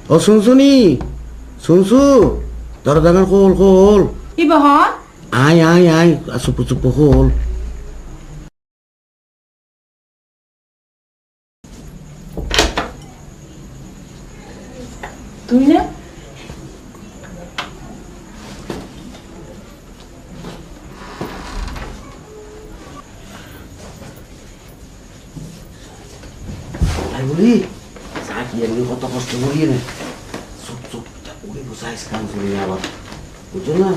ও শুনছুনি শুনছু দরজাগান খোল খোল কি বহন আয় আয় আয় চুপ চুপ খোল তুই না বলি কি এমনি কত কষ্ট করিয়ে না চুপ চুপ উড়ে বসাইস কান শুনে আবার বুঝছো না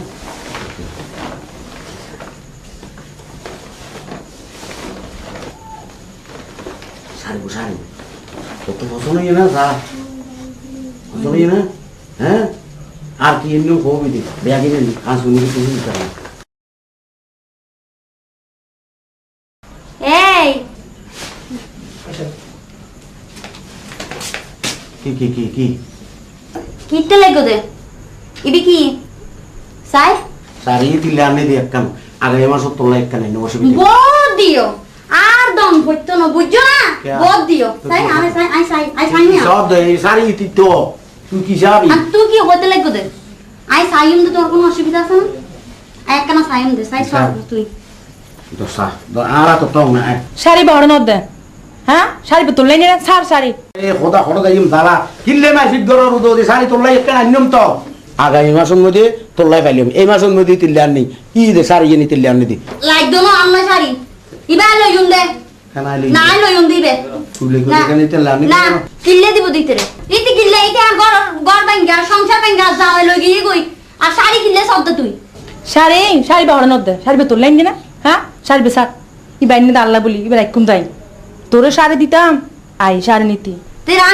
সারিব সারিব কত পছন্দ না যা পছন্দ না হ্যাঁ আর কি এমনি কবি দি ব্যাগে নেই কান শুনে কিছু দিতে না এই কি কি কি কি কিতে লাগো দে ইবি কি সাই সারি দিলে আনে দি একখান আগে মাস তোলা একখান এনে অসুবিধা বদ দিও আর দম হইতো না বুঝছো না বদ দিও সাই আমি সাই আই সাই না সব দে সারি তো তুই কি যাবি আর তুই কি হতে লাগো দে আই সাইম দে তোর কোনো অসুবিধা আছে না আই একখানা সাইম দে সাই সব তুই দোসা আরা তো তো না শাড়ি বহন দে হ্যাঁ শাড়ি তুললাই নি সার শাড়ি এ খোদা খোদা দাইম দালা কিনলে না ফিট গরর রুদ দি সারি তোলাই একখান আনিম তো আগামী মাসের মধ্যে তোলাই পাইলাম এই মাসের মধ্যে তিল্লার নেই কি দে সারি এনে তিল্লার নি দি লাগদো না আন্না শাড়ি ইবা লইউম দে খানা লই না লইউম দিবে তুলে কই এখানে তিল্লার নি না কিল্লে দিব দিতে রে ইতি কিল্লে ইতি আর গর বাঙ্গা সংসার বাঙ্গা যাওয়া লই গিয়ে কই আর শাড়ি কিল্লে সব তুই শাড়ি বহন দে শাড়ি তুললাই নি না হ্যাঁ শাড়ি বেসার ই বাইনি আল্লাহ বলি এবার একদম যাই তোরে শাড়ি দিতাম আই শাড়ি নিতি তেরা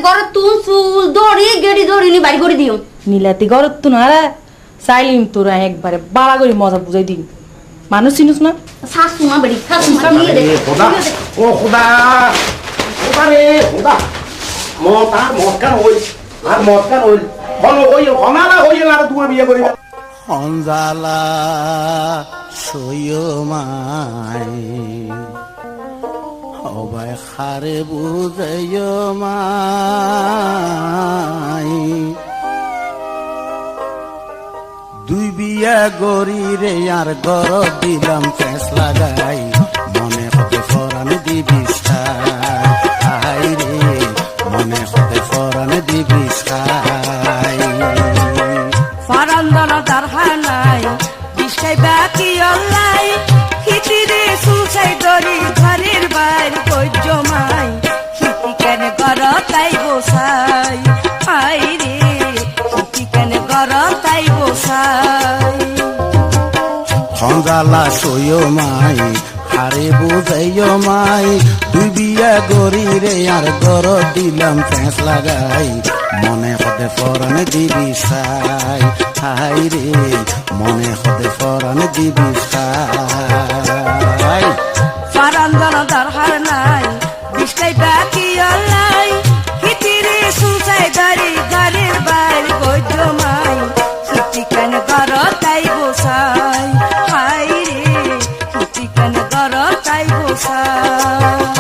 গর তুন চুল দড়ি গেড়ি দড়ি নি বাড়ি করে দিও নীলাতি গরত তো না রে চাইলিম তোরা একবারে বাড়া করে মজা বুঝাই দিন মানুষ চিনুস না শাশু মা বড়ি শাশু মা দিয়ে দে খোদা ও খোদা খোদা রে খোদা মত কান হই হন ওই হনালা হই না তুমি বিয়ে করিবা হনজালা সইও মাই অবাই খারে বুঝাইও মাই দুই বিয়া গরি রে আর গর দিলাম ফেস লাগাই মনে হতে ফরান দিবি আই রে মনে হতে ফরান দিবি ফারান্দনা দারহানাই বিশাই বাকি অল্লাই হিতিরে সুসাই দরি ঘরের বাইর কই জমাই হিতি কেন গর তাই বসাই আই রে হিতি কেন গর তাই বসাই হনজালা সইও মাই আরে বুঝাইও মাই দুই বিয়া গরি রে আর গর দিলাম ফেস লাগাই মনে হতে ফরান দিবি সাই হাই রে মনে হতে ফরান দিবি সাই ফারান্দনা দারহানাই বিশাই বাকি অল্লাই হিতিরে সুসাই দরি ঘরের বাইর কই জমাই হিতি কেন গর তাই বসাই হাই রে হিতি কেন গর তাই বসাই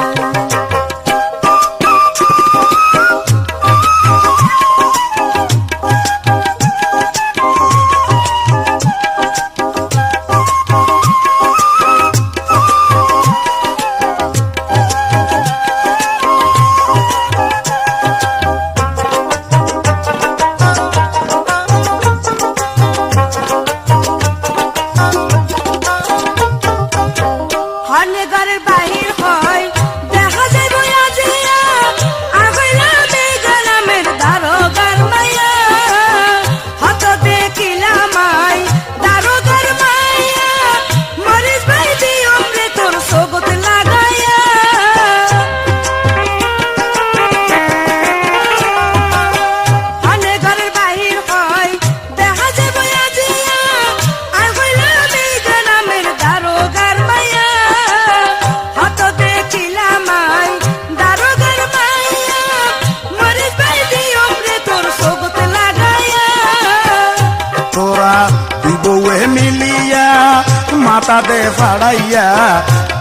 মাথা দে ফাড়াইয়া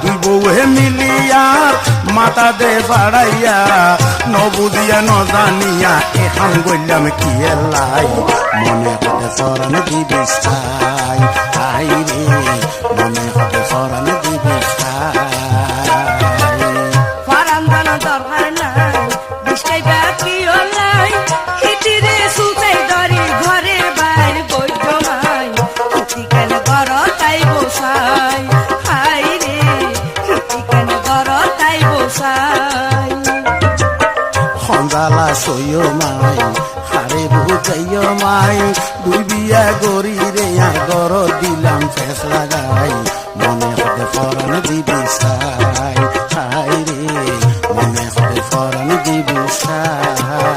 তুই বউহে মিলিয়ার মাথা দে বাড়াইয়া নবুদিয়া নজানিয়া এখন গইলাম কি এলাই মনে হতে সরণ দিবি ছাই আই রে মনে হতে সরণ দিবি ছাই ফারান দানা দরকার নাই বিষ্কাই বাকি অলাই হিতিরে সুচাই দরি ঘরের বাইরে বই জমাই হিতি কেন ঘর তাই বসাই হাই রে হিতি কেন ঘর তাই বসাই সন্দালা সইয় মাই হারে বুঝাইয় মাই দুই বিয়া গরি রে আর গর দিলাম ফেস লাগাই মনে হতে ফরন দিবি সাই হাই রে মনে হতে ফরন দিবি সাই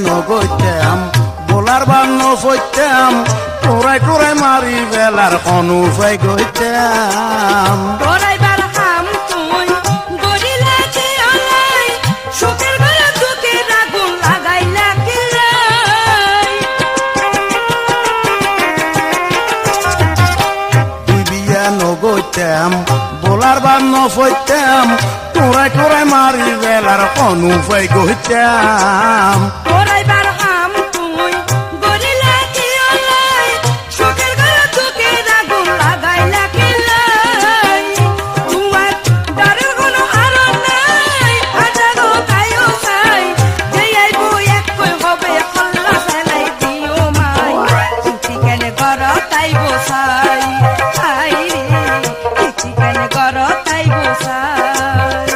নগৈতাম বোলার বান্ন ফইতাম টোরাই টোরাই মারি বেলার অনুফাই গইতাম ডরাইবার হাম তুই গরিলা যে অলাই সুখের বেলা তোকে আগুন লাগাইলা কিলাই দুই বিয়া নগৈতাম বোলার বান্ন ফইতাম টোরাই টোরাই মারি বেলার অনুফাই গইতাম ডরাইবার হাম তুই গরিলা যে অলাই সুখের বেলা তোকে আগুন লাগাইলা কিলাই তোমার ডরের কোনো আরো নাই হাজারো কায়ো চাই যে আইবো এক কই হবে খল্লা ফেলাই দিও মাই চিঠি কেন কর তাই বসাই হাই রে চিঠি কেন কর তাই বসাই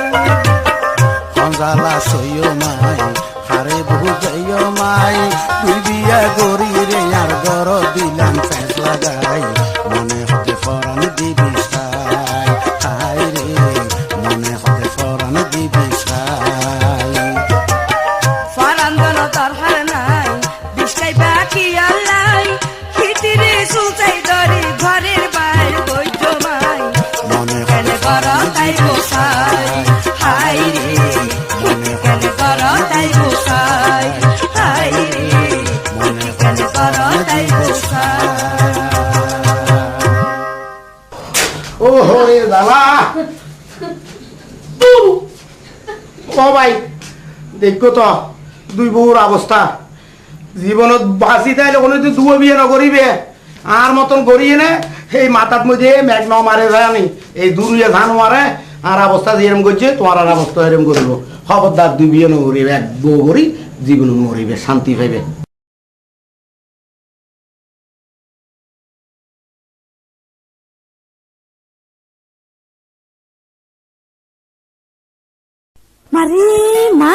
সন্দালা সইয় মাই হারে বুঝাইয় মাই দুই বিয়া গরি রে আর গর দিলাম ফেস লাগাই মনে হতে ফরন দিবি সাই হাই রে মনে হতে ফরন দিবি সাই ফারান্দন দরকার নাই বিষ্কাই বাকি আল্লাই হিতিরে সুচাই দরি ঘরের বাইরে বই জমাই মনে কেন হতে কর তাই বসাই হাই রে মনে কেন কর তাই বসাই হাই রে মনে কেন কর তাই বসাই ও হয়ে দাদা ও ভাই দেখো তো দুই বউর অবস্থা জীবনত বাঁচি তাইলে কোনো তুই দুয়ো বিয়ে নকরিবে আর মতন করিয়ে নে এই মাথার মধ্যে ম্যাগ ন মারে জানি এই দুনিয়া ধান মারে আর অবস্থা যেরম করছে তোমার আর অবস্থা এরম করব খবরদার দুই বিয়ে নকরিবে এক বউ করি জীবন মরিবে শান্তি পাইবে মারি মা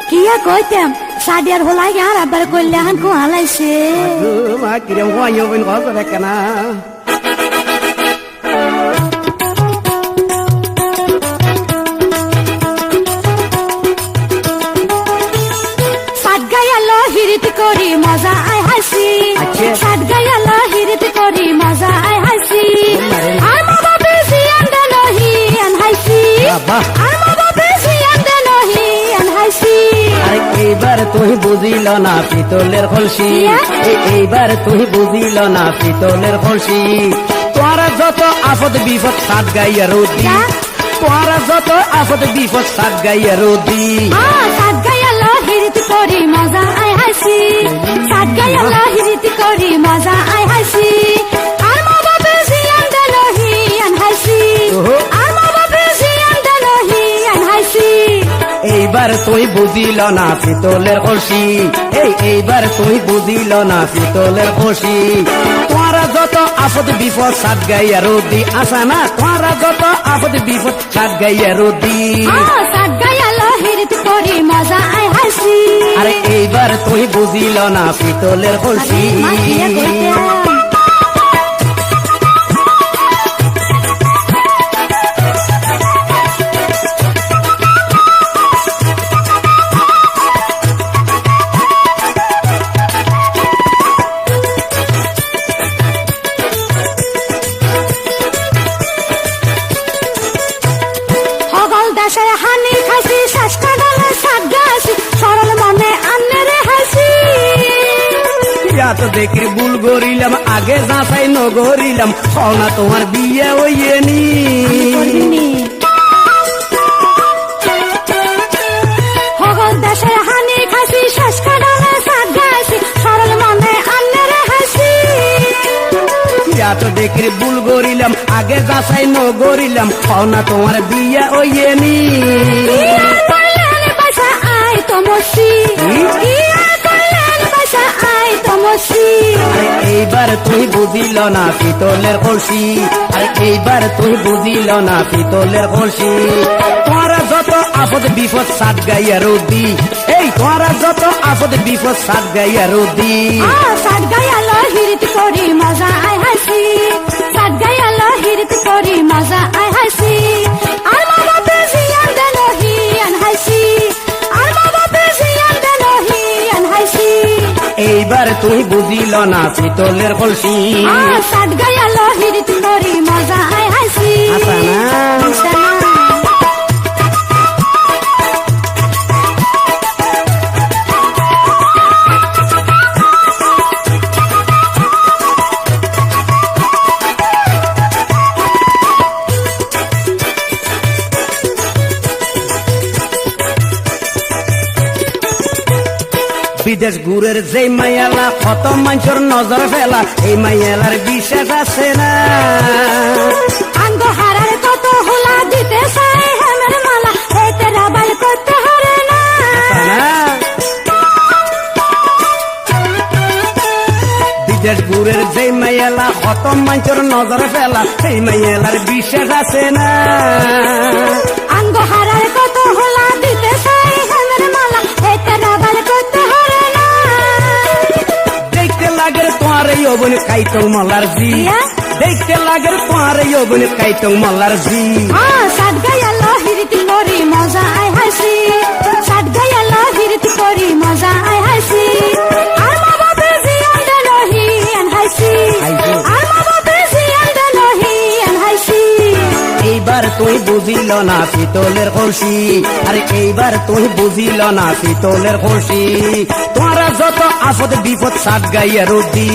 কিয়া কইতাম সাদিয়ার হলাই আর আবার কইলে হান কো হালাইছে মা কিরম হইও বিন ঘর করে কেনা সাত গায়ালো হিরিত করি মজা আই হাসি সাত গায়ালো হিরিত করি মজা আই হাসি আর মা বাবা সিয়ান দেনহি আন হাসি আর মা বাবা সিয়ান দেনহি আন হাসি আরে এইবার তুই বুঝিল না পিতলের কলসি এইবার তুই বুঝিল না পিতলের কলসি তোরা যত আফত বিপদ সাত গাইয়া রোদি তোরা যত আফত বিপদ সাত গাইয়া রোদি সাত গায়ালো হিরিত করি মজা আই হাসি সাত গায়ালো হিরিত করি মজা আই হাসি আর মা বাবা সিয়ান দেনহি আন হাসি আর মা বাবা সিয়ান দেনহি আন হাসি এইবার তুই বুঝিল না পিতলের কলসি এইবার তুই বুঝিল না পিতলের কলসি তোরা যত আফত বিপদ সাত গাইয়া রোদি আসা না তোরা যত আফত বিপদ সাত গাইয়া রোদি সাত গায়ালো হিরিত করি মজা আই হাসি আরে এইবার তুই বুঝিল না পিতলের কলসি মা কিয়া কইতাম তো দেখে ভুল করিলাম আগে যাচাই নগরিলাম কও না তোমার বিয়ে হইয়ে নি হগল দেশের হানি খাসি শেষ কাটালে সাত গাইছি সরল মনে আন্নের হাসি তো দেখে ভুল করিলাম আগে যাচাই নগরিলাম কও না তোমার বিয়ে হইয়ে নি ইয়ার করলেন পয়সা আই তমসি ইয়ার করলেন পয়সা আই তমসি আরে এইবার তুই বুঝিল না পিতলের কলসি আরে এইবার তুই বুঝিল না পিতলের কলসি তোরা যত আপদ বিপদ সাত গাইয়া রোদি এই তোরা যত আপদ বিপদ সাত গাইয়া রোদি সাত গায়ালো হিরিত করি মজা আই হাসি সাত গায়ালো হিরিত করি মজা আই হাসি আর মা বাপে জিয়ান দেন হিয়ান হাসি আর মা বাপে জিয়ান দেন হিয়ান হাসি এইবার তুই বুঝিল না পিতলের কলসি সাত গায়ালো হিরিত করি মজা আই হাসি আচ্ছা না বিদেশ ঘুরের যে মাইয়ালা কত মানুষের নজর ফেলা এই মাইয়ালার বিশেষ আছে না আঙ্গ হারার কত হোলা দিতে চাই হেমের মালা এতে রাবাল করতে হরে না বিদেশ ঘুরের যে মাইয়ালা কত মানুষের নজর ফেলা এই মাইয়ালার বিশেষ আছে না আঙ্গ হারার কত হোলা দিতে চাই হেমের মালা এতে রাবাল করতে হরে না দেখতে লাগে তোমার এই অবন কাইতং মলার জি দেখতে লাগে তোমার এই অবন কাইতং মলার জি সাত গায়ালো হিরিতি করি মজা আই হাসি সাত গায়ালো হিরিতি করি মজা আই হাসি আর মা বাপে জিয়ান দেন হিয়ান হাসি আর মা বাপে জিয়ান দেন হিয়ান হাসি এইবার তুই বুঝিল না পিতলের কলসি আরে এইবার তুই বুঝিল না পিতলের কলসি তোরা যত আপদ বিপদ সাত গাইয়া রোদি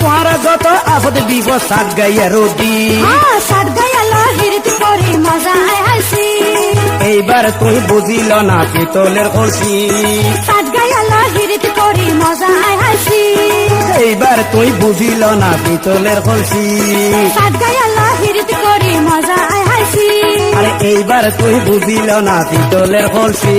তোরা যত আপদ বিপদ সাত গাইয়া রোদি সাত গায়ালো হিরিতি করি মজা আই হাসি এইবার তুই বুঝিল না পিতলের কলসি সাত গায়ালো হিরিতি করি মজা আই হাসি এইবার তুই বুঝিল না পিতলের কলসি সাত গায়ালো হিরিতি করি মজা আই হাসি আরে এইবার তুই বুঝিল না পিতলের কলসি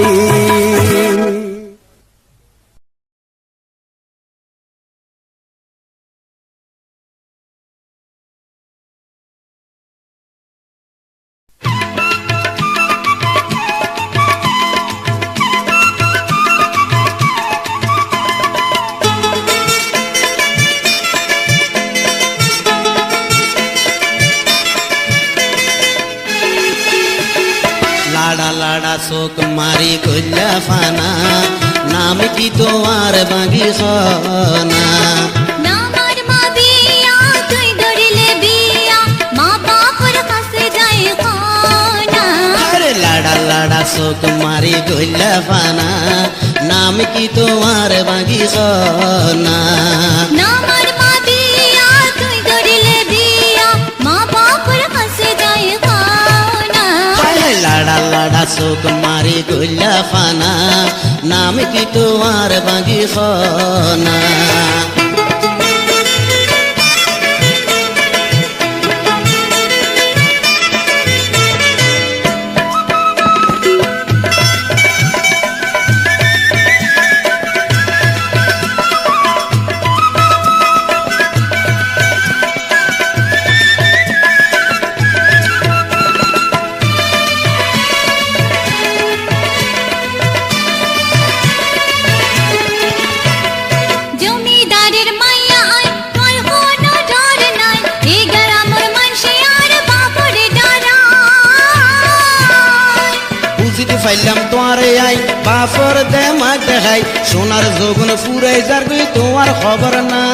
লাড়া লাড়া চোখ মারি কইলা ফানা নাম কি তোমার বাগিসনা নামার মা বিয়া তুই ধরিলে বিয়া মা বাপর কাছে যাই খানা আরে লাড়া লাড়া চোখ মারি কইলা ফানা নাম কি তোমার বাগিসনা নামার মা বিয়া তুই ধরিলে বিয়া মা বাপর কাছে যাই খানা লাড়া লাড়া চোখ মারি কইলা ফানা নাম কি তোমার বাগিসনা জমিদারের মাইয়া আই তোর কোনো ডর নাই এই গ্রামের মানুষে আর বাপরে ডরায় বুঝিতে পাইলাম তোমারে আই বাপর দে মাক দেখাই সোনার যোগুন ফুরাই যার গই তোমার খবর নাই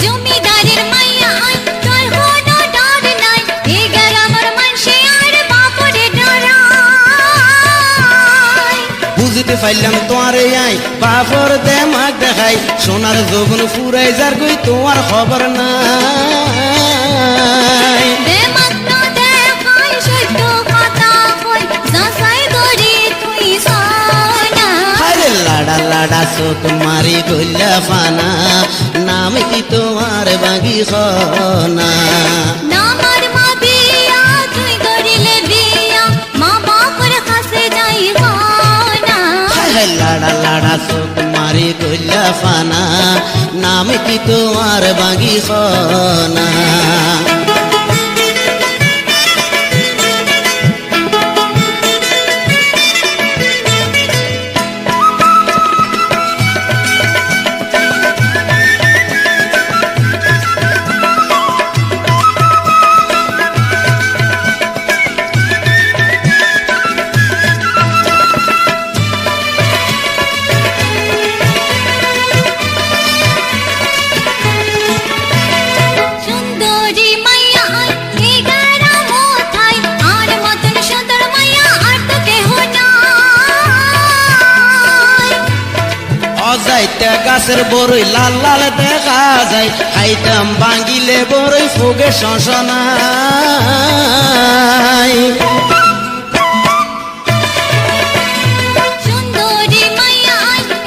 জমিদারের মাইয়া আই তোর কোনো ডর নাই এই গ্রামের মানুষে আর বাপরে ডরায় বুঝিতে পাইলাম তোমারে আই বাপর দে মাক দেখাই সোনার যৌবন ফুরাই যার গই তোমার খবর নাই বেমাত্র দেখাই সত্য কথা কই যাচাই করি তুই সোনা আরে লাডা লাডা চোখ মারি গইলা ফানা নাম কি তোমার বাগি খনা নামার মা বিয়া তুই করিলে বিয়া মা বাপর কাছে যাইব না আরে লাডা লাডা চোখ মারি গইলা ফানা নাম কি তোমার বাগি খনা সুন্দরী মাইয়া এই গারা মোথাই আর মতন সুন্দর মাইয়া আর তো কেহ নাই অজাইতে গাছের বড়ই লাল লাল দেখা যায় খাইতাম বাঙ্গিলে বড়ই ফুগে শশনাই সুন্দরী মাইয়া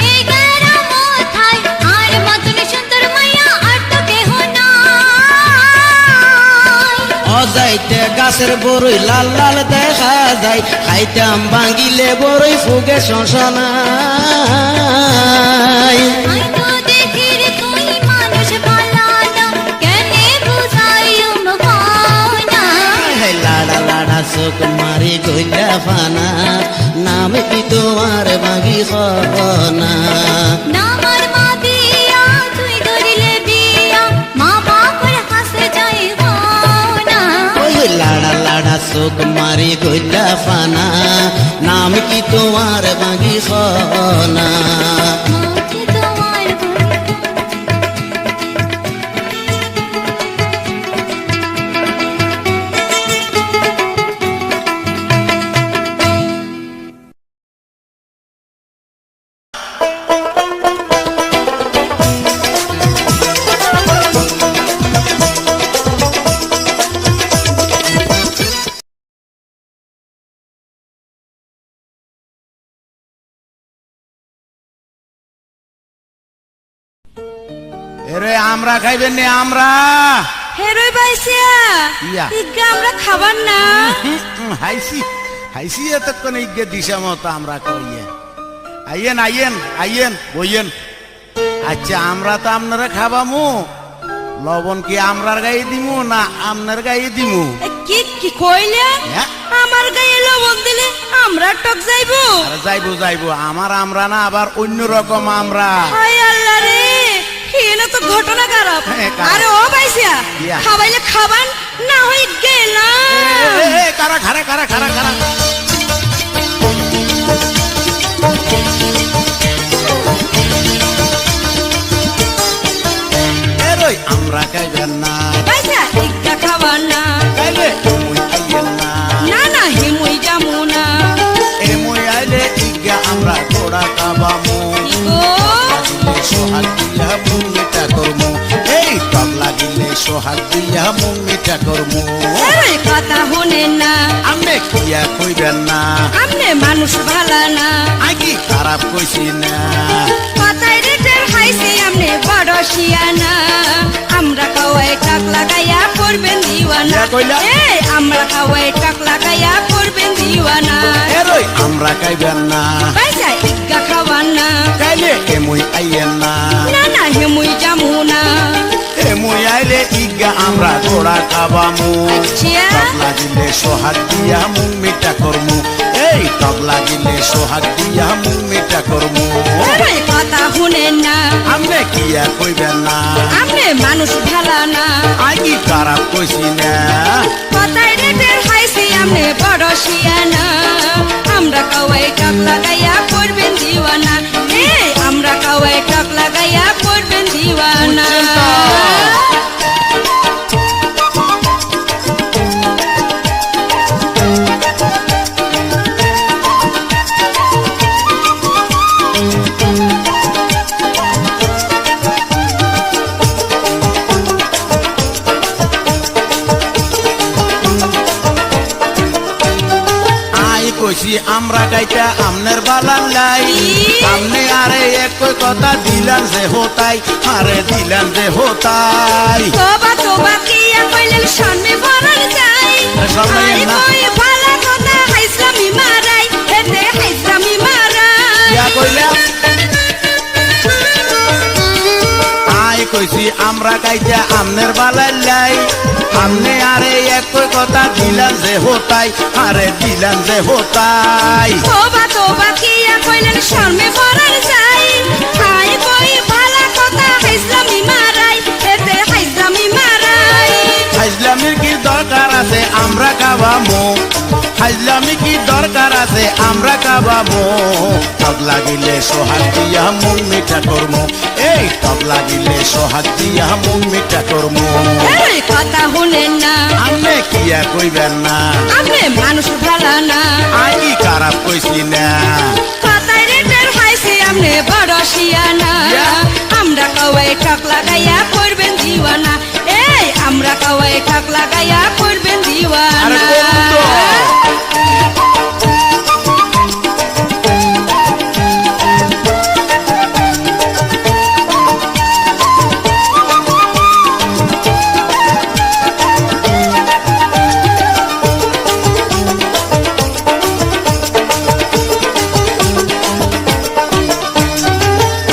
এই গারা মোথাই আর মতন সুন্দর মাইয়া আর তো কেহ নাই অজাইতে গাছের বড়ই লাল লাল দেখা যায় খাইতাম বাঙ্গিলে বড়ই ফুগে শশনাই আই তো দেখি রে তুই মানুষ ভালা না কেনে বুঝাইম কোনা লাডা লাডা চোখ মারি গইলা ফানা নাম কি তোমার বাগি খনা নামার মা বিয়া তুই করিলে বিয়া মা বাপর কাছে যাইব না ওই লাডা লাডা চোখ মারি গইলা ফানা নাম কি তোমার বাগি খনা মাকে তোমার এরে আমরা খাইবেন নে আমরা হেরোই বাইসিয়া ইয়া। ইগা আমরা খাবার না হাইসি হাইসি এতক্ষণ ইগে দিশা মতো আমরা কইয়ে আইয়েন আইয়েন আইয়েন বইয়েন আচ্ছা আমরা তো আপনারা খাবামু লবণ কি আমরার গায়ে দিমু না আপনার গায়ে দিমু এ, কি কি কইলে হ্যাঁ? আমার গায়ে লবণ দিলে আমরা টক যাইবো আরে যাইবো যাইবো আমার আমরা না আবার অন্য রকম আমরা হায় আল্লাহ রে এনে তো ঘটনা খারাপ হ্যাঁ, খারাপ। আরে ও বাইসিয়া ইয়া। খাবাইলে খাবান না হই গেলাম কারা খারা খারা খারা খারা এরই আমরা খাইবেন না বাইসিয়া ইগা খাবার না খাইলে মুই খাইয়েন না না না হিমুই যামু না এ মুই আইলে ইগা আমরা ঘোড়া খাবামু ইগো সোহাগ দিয়া মুখ মিঠা করমু এই টক লাগিলে সোহাগ দিয়া মুখ মিঠা করমু আরে কথা শুনেন না আমনে কিয়া কইবেন না আমনে মানুষ ভালা না আগে খারাপ কইছি না কথায় রেটের খাইছে আমনে বড় শিয়ানা আমরা খাওয়াই টাক লাগাইয়া করবেন দিওয়ানা ইয়া কইলা? এই আমরা খাওয়াই টাক লাগাইয়া করবেন দিওয়ানা এরই আমরা খাইবেন না পয়সা ইগা খাওয়ান না খাইলে এ মুই আইয়েন না না না হেমুই যামু না এ মুই আইলে ইগা আমরা ঘোড়া খাবামু আচ্ছা। টক লাগিলে সোহাগ দিয়া মুখ মিঠা করমু এই টক লাগিলে সোহাগ দিয়া মুখ মিঠা করমু আরে কথা শুনেন না আমনে কিয়া কইবেন না আমনে মানুষ ভালা না আগে খারাপ কইছি না কথায় রেটের খাইছে আমনে বড় শিয়ানা আমরা খাওয়াই টাক লাগাইয়া করবেন দিওয়ানা এই আমরা খাওয়াই টাক লাগাইয়া করবেন দিওয়ানা আমরা গাইতা আমনের বালার লাই আমনে আরে একই কথা দিলাম যে হতাই আরে দিলাম যে হতাই তোবা তোবা কিয়া কইলেন শর্মে ভরার যাই শর্মে আরে না। কই ভালা কথা হাইসলামি মারাই হেতে হাইসলামি মারাই কিয়া কইলা আই কইছি আমরা গাইতা আমনের বালার লাই আমনে আরে একই কথা দিলাম যে হতাই আরে দিলাম যে হতাই তোবা তোবা কিয়া কইলেন শর্মে ভরার যাই আই কই ভালা কথা হাইসলামি মারাই হেতে হাইসলামি মারাই হাজলামির কি দরকার আছে আমরা কাবামো হাজলামি কি দরকার আছে আমরা কাবামো টক লাগিলে সোহাগ দিয়া মন মিঠা করমু এই টক লাগিলে সোহাগ দিয়া মন মিঠা করমু এই কথা শুনেন না আমনে কিয়া কইবেন না আপনি মানুষ ভালা না আই কি খারাপ কইছি না কথায় রেটের হাইছে আপনি বড় শিয়ানা আমরা কওয়াই ঠক লাগাইয়া করবেন দিওয়ানা এই আমরা কওয়াই ঠক লাগাইয়া করবেন আরে দিওয়ানা করুন তো।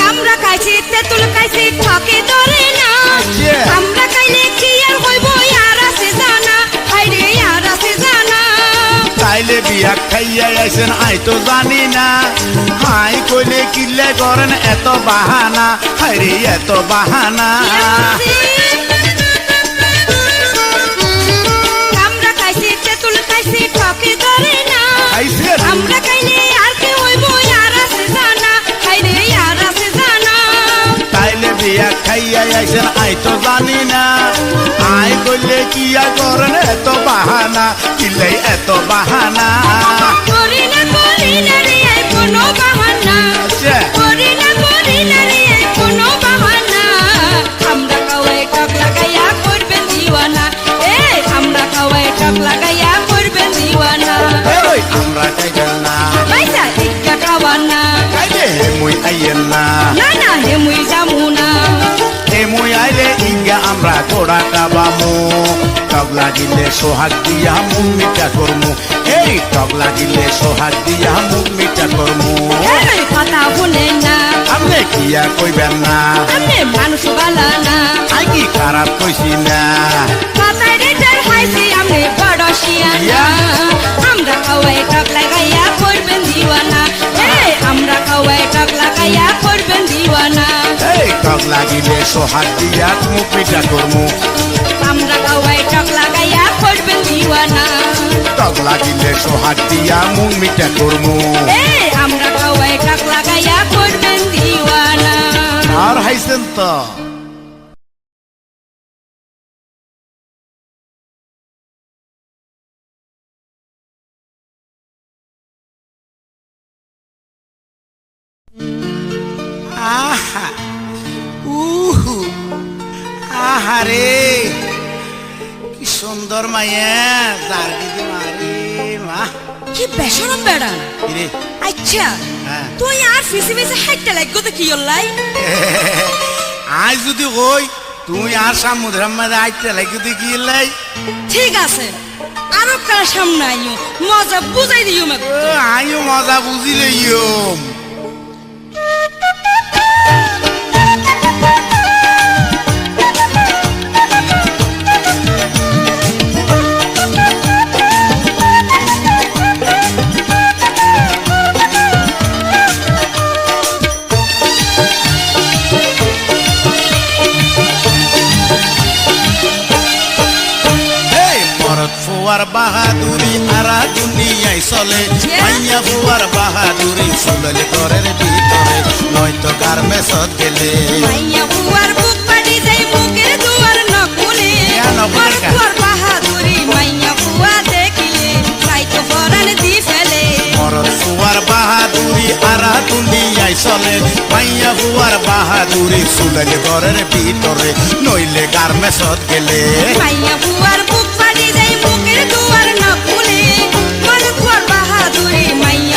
আমরা খাইছি তেঁতুল খাইছি ঠকে ধরে না আচ্ছা। আমরা খাইলে কি আর হইব আর আছে জানা হাইরে আর আছে জানা তাইলে বিয়া খাইয়া আইছেন আই তো জানি না হাই কইলে কিল্লে করেন এত বাহানা হাইরে এত বাহানা আমরা খাইছি তেঁতুল খাইছি ঠকে ধরে না আইছেন আমরা খাইলে আর কি হইব আর আছে জানা হাইরে আর আছে জানা তাইলে বিয়া খাইয়া আইছেন আই তো জানি না আই কইলে কিয়া করেন এত বাহানা কিল্লে এত বাহানা করি না রে এই কোনো বাহানা আচ্ছা করি না রে এই কোনো বাহানা আমরা কাওয়াই টক লাগাইয়া করবেন দিওয়ানা এই আমরা কাওয়াই টক লাগাইয়া করবেন দিওয়ানা ওই আমরা খাইবেন না পয়সা ইচ্ছা খাওয়ানা খাইলে হেমুই আইয়েন না না না হে মুই যামু না হেমুই আইলে ইঙ্গা আমরা গোড়া কাবামু টক লাগিলে সোহাগ দিয়া মুখ মিঠা করমু এই টক লাগিলে সোহাগ দিয়া মুখ মিঠা করমু এই কথা শুনেন না আপনি কিয়া কইবেন না আপনি মানুষ বালা না আই কি খারাপ কইছি না কথায় রেটার হাইছি আপনি বড় শিয়ানা আমরা কাওয়াই টক লাগাইয়া করবেন দিওয়ানা এই আমরা কাওয়াই টক লাগাইয়া করবেন দিওয়ানা এই টক লাগিলে সোহাগ দিয়া মুখ মিঠা করমু আমরা কাওয়াই টক লাগাইয়া করবেন দিওয়ানা টক লাগিলে সোহাগ দিয়া মুখ মিঠা করমু এই আমরা কাওয়াই টক লাগাইয়া করবেন দিওয়ানা আর হাইছেন তো আহা উহু আহারে কি সুন্দর মাইয়া যার দিদি মারে মা কি বেশরম বেড়া কিরে আচ্ছা হ্যাঁ। তুই আর ফিসি ফিসি হাইটটা লাগতো তো কি হল্লাই আজ যদি কই তুই আর সামুদ্রের মধ্যে আইতে লাগি তুই কি লাই ঠিক আছে আরো কার সামনে আইও মজা বুঝাই দিও মে আইও মজা বুঝি লইও ফুয়ার বাহাদুরি আরা দুনিয়ায় চলে মাইয়া ফুয়ার বাহাদুরি চলে ঘরের ভিতরে নয়তো গার্মেন্টসত গেলে মাইয়া বুয়ার বুক পাড়ি যাই মুখের দুয়ার না খুলে কেন বলে কেন? তোর বাহাদুরি মাইয়া বুয়া দেখিলে তাই তো ফরান দি ফেলে মরদ ফুয়ার বাহাদুরি আরা দুনিয়ায় চলে মাইয়া ফুয়ার বাহাদুরি চলে ঘরের ভিতরে নইলে গার্মেন্টসত গেলে মাইয়া বুয়ার বুক পাড়ি যাই মুখের দুয়ার না খুলে তোর বাহাদুরি মাইয়া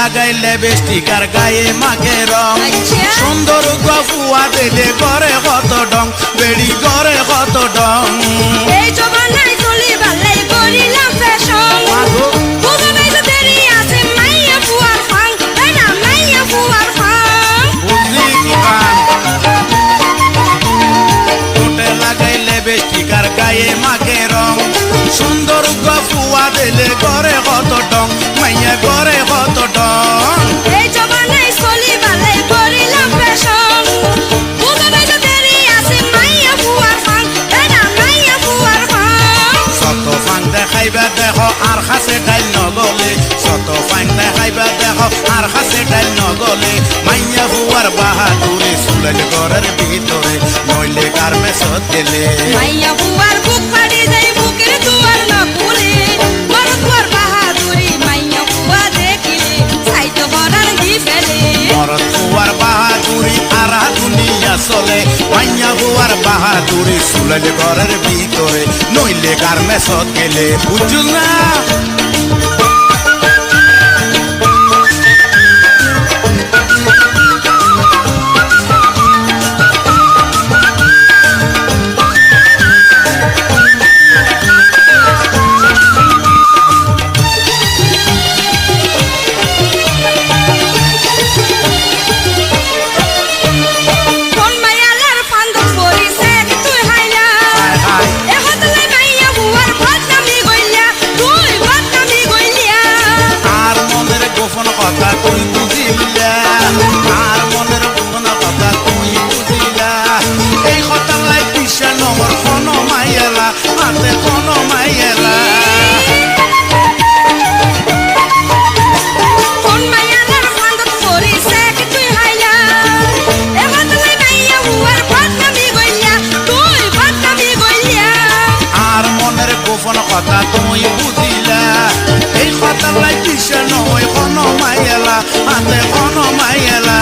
লাগাইলে বেষ্টিক আর গায়ে মাখে রং আচ্ছা। সুন্দর গফুয়া দিলে করে কত ডং বেড়ি করে কত ডং এই জমানায় চলি বালাই করিলাম ফ্যাশন মাগো বুঝো নাই তো দেরি আছে মাইয়া ফুয়ার ফাং তাই না মাইয়া ফুয়ার ফাং বুঝলি কি গান ঠোঁটে লাগাইলে বেষ্টিক আর গায়ে মাখে রং সুন্দর গফুয়া দিলে করে কত ডং মাইয়া করে কত ডং এই জমানায় চলি বালাই করিলাম ফ্যাশন বুঝো নাই তো দেরি আছে মাইয়া ফুয়ার ফাং তাই না মাইয়া ফুয়ার ফাং শত ফাং দেখাইবা দেখো আর খাসে ডাইল নগলে শত ফাং দেখাইবা দেখো আর খাসে ডাইল নগলে মাইয়া হুয়ার বাহাদুরে সুলেল ঘরের ভিতরে নইলে গার্মেন্টসত গেলে মাইয়া ফুয়ার বুক ফাড়ি যায় বুকের দুয়ার না খুলে মরদ ফুয়ার বাহাদুরি মাইয়া ফুয়া দেখিলে সাইতো করার দি ফেলে মরদ হুয়ার বাহাদুরি আরা দুনিয়া চলে মাইয়া হুয়ার বাহাদুরি সুলেল ঘরের ভিতরে নইলে গার্মেন্টসত গেলে বুঝু না কোন মায়ালার ফান্দক পরিছে তুই হাইলা হায় হায় এ হতলে মাইয়া ফুয়ার বদনামি গইলা তুই বদনামি গইলা আর মনের গোপন কথা তুই বুঝিলা আর মনের গোপন কথা তুই বুঝিলা এই কথা লাই পিসা নম্বর কোন মাইয়ালা হাতে কোন মাইয়ালা কোন মায়ালার ফান্দক পরিছে তুই হাইলা এ হতলে মাইয়া ফুয়ার বদনামি গইলা তুই বদনামি গইলা আর মনের গোপন কথা তুই বুঝিলা এই কথা লাই পিসা নয় কোন মাইয়ালা হাতে কোন মাইয়ালা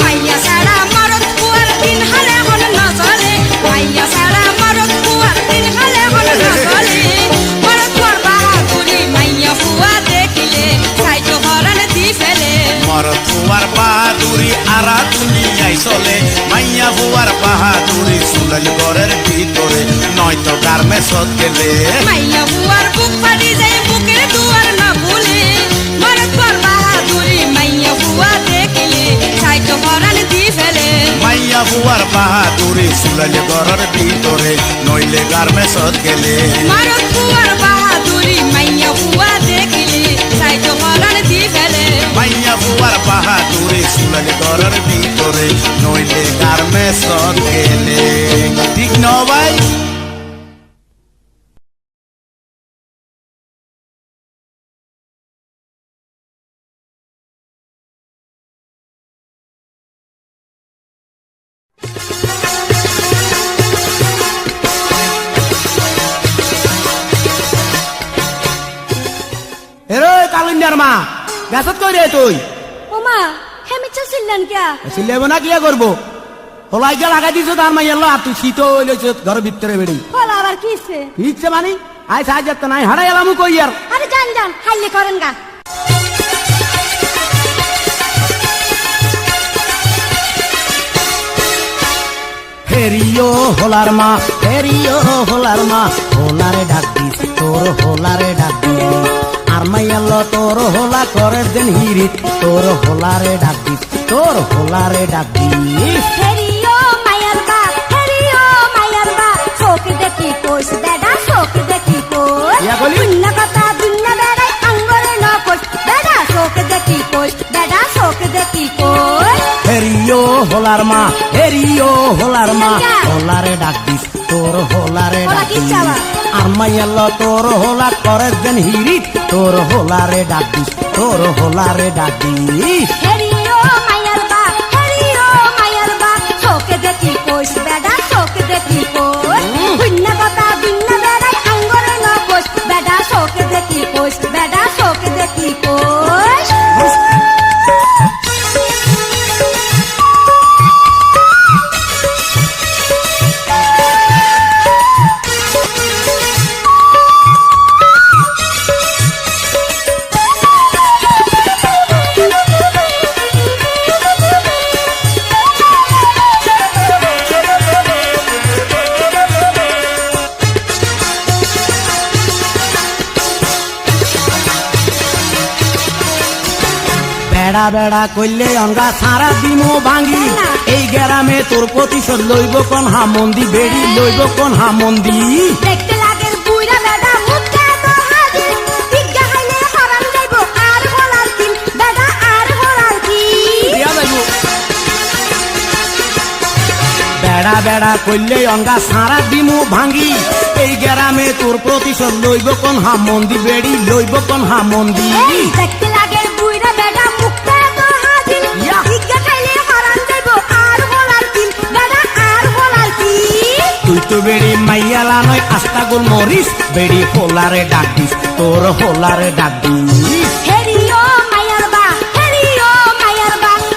মাইয়া সারা মরদ ফুয়ার দিন হালে হল না চলে মাইয়া সারা মরদ ফুয়ার দিন হালে হল না চলে মরদ ফুয়ার বাহাদুরি মাইয়া ফুয়া দেখিলে সাইতো হরণ দি ফেলে মরদ হুয়ার বাহাদুরি আরা দুনিয়ায় চলে মাইয়া হুয়ার বাহাদুরি সুলেল ঘরের ভিতরে নয়তো গার্মেন্টসত গেলে মাইয়া ফুয়ার বুক ফাটি যায় বুকের দুয়ার না ভুলে মরদ ফুয়ার বাহাদুরি মাইয়া ফুয়া দেখিলে সাইতো হরণ দি ফেলে মাইয়া হুয়ার বাহাদুরি সুলেল ঘরের ভিতরে নইলে গার্মেন্টসত গেলে মরদ ফুয়ার বাহাদুরি মাইয়া ফুয়া দেখিলে সাইতো হরণ দি ফেলে মাইয়া হুয়ার বাহাদুরি সুলেল ঘরের ভিতরে নইলে গার্মেন্টসত গেলে ঠিক ন ভাই এরে কালুন্যার মা গাছত কই রে তুই ওমা হেমিচা ছিলেন কিয়া সিলেব না কিয়া করবো হলাই গিয়া লাগাই দিছো তার মাইয়াল আর তুই শীত হইলেছ ঘরের ভিতরে বেড়ি বল আবার কিছে ইচ্ছে মানে আয় সাহায্য তো নাই হারাই এলাম কই আর আরে জান জান হাইলে করেন গা হেরিও হোলার মা হেরিও হোলার মা হোলারে ডাক দিস তোর হোলারে ডাক দিস আর মাইয়াল তোর হোলা করে দেন হিরিত তোর হোলারে ডাক দিস তোর হোলারে ডাক দিস হেরিও মায়ার বা চোখ দেখি কোষ বেডা চোখ দেখি কোষ ইয়া কলি? দুন্য কথা দুন্য বেড়াই আঙ্গরে ন কোষ বেডা চোখ দেখি কোষ বেডা চোখ দেখি কোষ হেরিও হোলার মা হেরিও হোলার মা হোলারে ডাক দিস তোর হোলারে হোলা ডাক কি দিস চাওয়া? আর মাইয়াল তোর হোলা করে দেন হিরিত তোর হোলারে ডাক দিস তোর হোলারে ডাক দিস হেরিও মায়ার বা চোখ দেখি কোষ বেডা চোখ দেখি কোষ দুন্য কথা দুন্য বেড়াই আঙ্গরে ন কোষ বেডা চোখ দেখি কোষ বেডা চোখ দেখি কোষ বেড়া বেড়া কইলে অঙ্গা সারা দিমো ভাঙ্গি এই গ্রামে তোর প্রতিশোধ লইব কোন হা মন্দি বেড়ি লইব কোন হা মন্দি দেখতে লাগে বুইরা বেডা মুখে তো হাজি বিজ্ঞা খাইলে হারাম যাইব আর হলার দিন বেডা আর হলার দিন দিয়া যাইব বেড়া বেড়া কইলে অঙ্গা সারা দিমু ভাঙ্গি এই গ্রামে তোর প্রতিশোধ লইব কোন হা মন্দি বেড়ি লইব কোন হা মন্দি এই দেখতে লাগে বুইরা বেডা মুখে তো হাজি বিজ্ঞা খাইলে হারাম যাইব আর হলার দিন বেডা আর হলার দিন তুই তো বেড়ি মাইয়ালা নয় আস্তা গোল মরিস বেড়ি হোলারে ডাক দিস তোর হোলারে ডাক দিস হেরিও মায়ার বা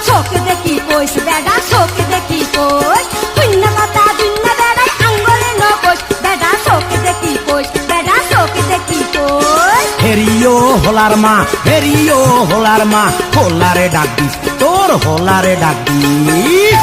চোখে দেখি কইস বেডা চোখে দেখি কইস শূন্য কথা শূন্য বেড়াই আঙ্গলে নকইস বেডা চোখে দেখি কইস বেডা চোখে দেখি কইস হেরিও হোলার মা হেরিও হোলার মা হোলারে ডাক দিস তোর হোলারে ডাক দিস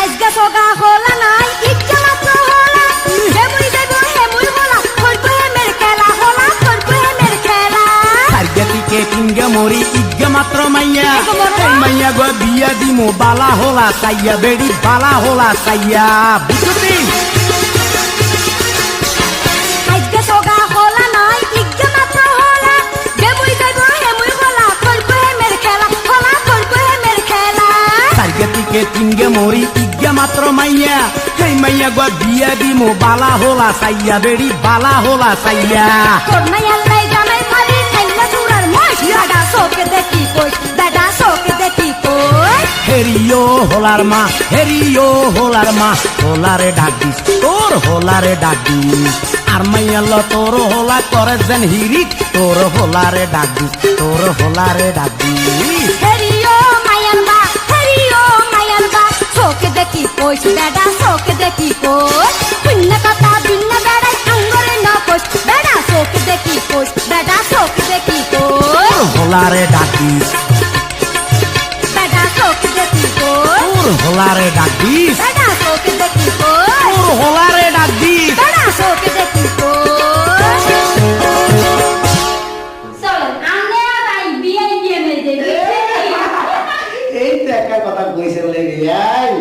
আজকে সোগা হলা নাই ইচ্ছা মাত্র হলা হেমুই দেব হেমুই হলা করবো হেমের খেলা হলা করবো হেমের খেলা সার্গতিকে কিংগে মরি ইজ্ঞা মাত্র মাইয়া এগো মরো। এই মাইয়া গো বিয়া দিমু বালা হোলা সাইয়া বেড়ি বালা হোলা সাইয়া বুঝতি আজকে সোগা হলা নাই ইচ্ছা মাত্র হলা হেমুই দেব হেমুই হলা করবো হেমের খেলা হলা করবো হেমের খেলা সার্গতিকে কিংগে মরি ইজ্ঞা মাত্র মাইয়া এই মাইয়া গো বিয়া দিমু বালা হোলা সাইয়া বেড়ি বালা হোলা সাইয়া তোর মাইয়াল্লাই জামাই খালি খাইলা সুরার মাস বেডা চোখে দেখি কই বেডা চোখে দেখি কই হেরিও হোলার মা হেরিও হোলার মা হোলারে ডাক দিস তোর হোলারে ডাক দিস আর মাইয়াল তোর হোলা করে যেন হিরিক তোর হোলারে ডাক দিস তোর হোলারে ডাক দিস হেরিও মায়ান বা চোখে দেখি কইস বেডা চোখে দেখি কইস শূন্য কথা শূন্য বেড়াই আঙ্গরে ন কইস বেডা চোখে দেখি কইস বেডা চোখে দেখি কইস তোর হোলারে ডাক দিস বেডা চোখে দেখি কইস তোর হোলারে ডাক দিস বেডা চোখে দেখি কইস তোর হোলারে ডাক দিস বেডা চোখে দেখি কইস চলেন আনে আর আই বিয়ে দিয়ে মেয়ে দেবে এই তো একটা কথা কইছে লেগে আই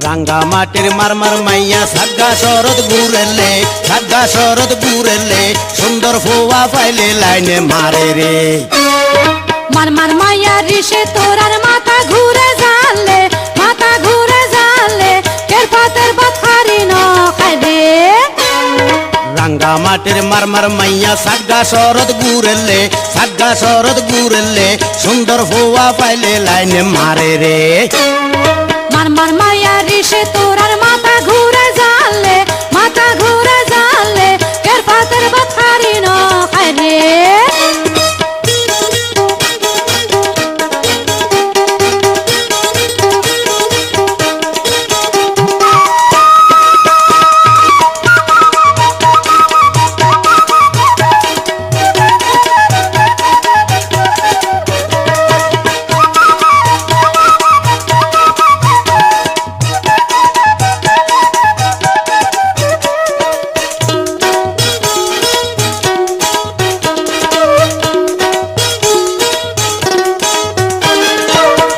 রাঙ্গা মাটির মারমার মাইয়া সাগা শরৎ ঘুরেলে সুন্দর ফোয়া পাইলে লাইনে মারে রে মার মার মায়া রিসে তোরার মাথা ঘুরে জানলে কের পাতের বাথারি ন খাই দে রাঙ্গা মাটির মারমার মাইয়া সাগা শরৎ ঘুরেলে সুন্দর ফোয়া পাইলে লাইনে মারে রে মার মার মায়া রিসে তোরার মাথা ঘুরে জানলে কের পাতের বাথারি ন খাই দে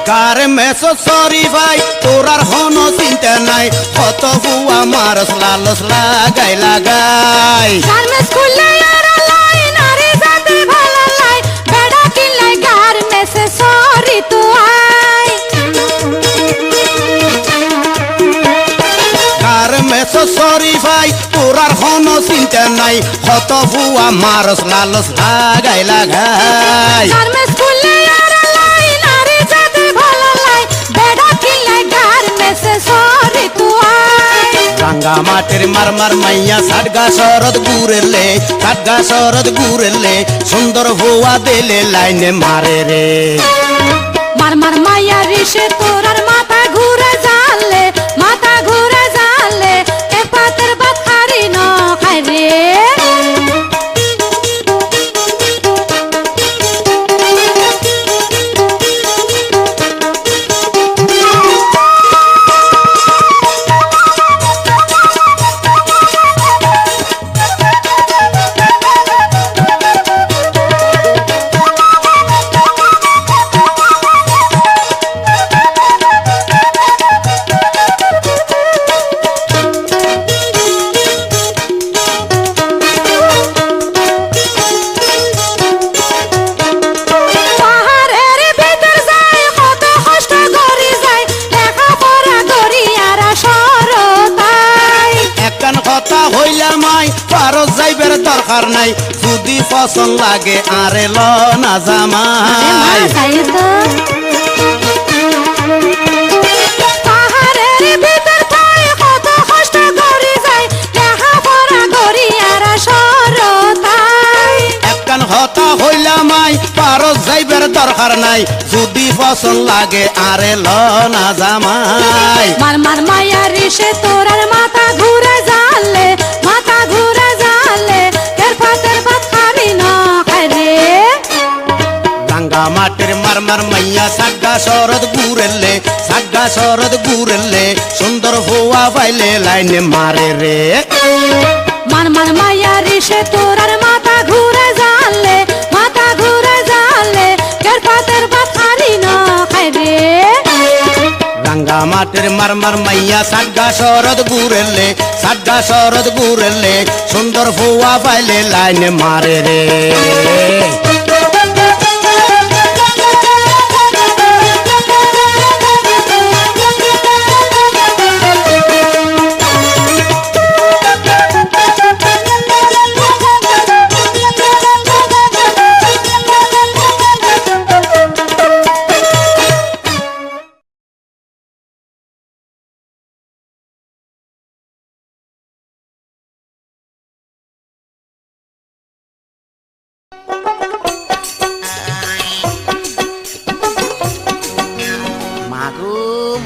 কারে মেসো সরি ভাই তোরার হনো চিন্তা নাই কত ফুয়া মারস লালস লাগাই সারমেস খুললে আর লাই নারী জাতি ভালো লাই বেড়া কিলাই से सॉरी तू आई কার মেসো সরি ভাই তোরার কোনো চিন্তা নাই কত ভুয়া মারস লালস লাগাই লাগাই घर में स्कूले यार लाई नारी जाते भला लाई बेड़ा खिलाई घर में से सॉरी तू आई রাঙ্গা মাটির মারমার মাইয়া সাডগা শরৎ গুরেলে সুন্দর ভুয়া দিলে লাইনে মারে রে मार मार माया ऋषि तोरार माथा घूरे जाले एक पातर बात खारी न खाय रे যাইবের দরকার নাই যদি পছন্দ লাগে আরে ল না জামাই একখান হতা হইলাম আই পারো যাইবের দরকার নাই যদি পছন্দ লাগে আরে ল না জামাই মার মার মায়া ঋষে তোরার মাথা ঘুরে জালে মাটির মারমার মাইয়া সাগা শরৎ গুরেলে সুন্দর ভুয়া পাইলে লাইনে মারে রে মার মার মায়া ঋষে তোরার মাথা ঘুরে জালে কের পাতের ভাত খারি না খায় রে রাঙ্গা মাটির মারমার মাইয়া সাগা শরৎ গুরেলে সুন্দর ভুয়া পাইলে লাইনে মারে রে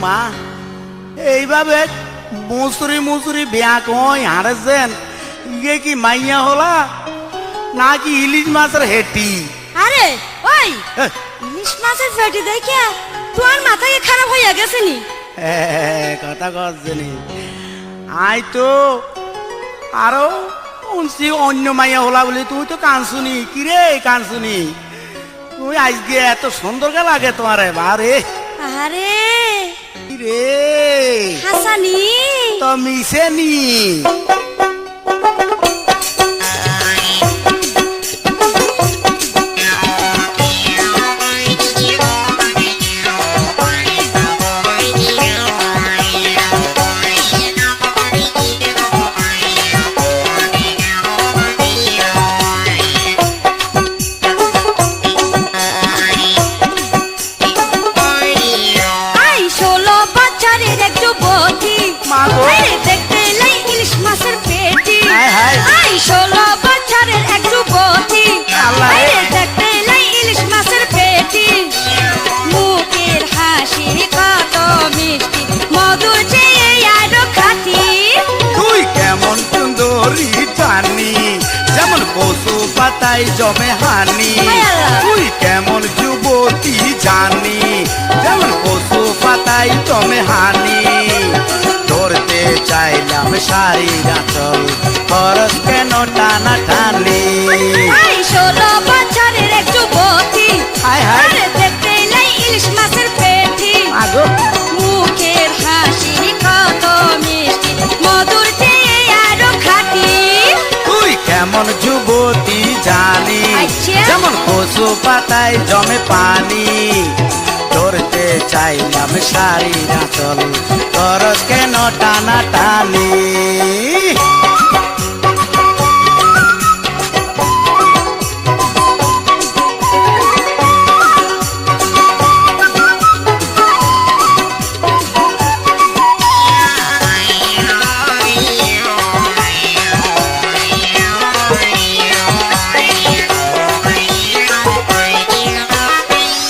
মা এইভাবে মুসুরি বিয়া কই হারেছেন ইয়ে কি মাইয়া হলা নাকি ইলিশ মাছের হেটি আরে ওই ইলিশ মাছের পেটি দেখে তোর মাথা কি খারাপ হইয়া গেছে নি কথা কচ্ছেনি আই তো আরো শুনছি অন্য মাইয়া হলা বলে তুই তো কানসুনি কিরে কানসুনি তুই আজকে এত সুন্দর কে লাগে তোমার বারে আরে রে হাসানি তো মিশেনি পাতাই জমে হানি তুই কেমন যুবতী জানি যেমন পশু পাতাই জমে হানি ধরতে চাইলাম সারি গাছল খরচ কেন টানা টানি 16 বছরের এক যুবতী আরে দেখতে লাই ইলিশ মাছের পেটি মুখের হাসি কত মিষ্টি মধুর চেয়ে আরো খাঁটি তুই কেমন যুবতী জানি যেমন কচু পাতায় জমে পানি ধরতে চাইলাম শাড়ির আঁচল করস কেন টানা টানি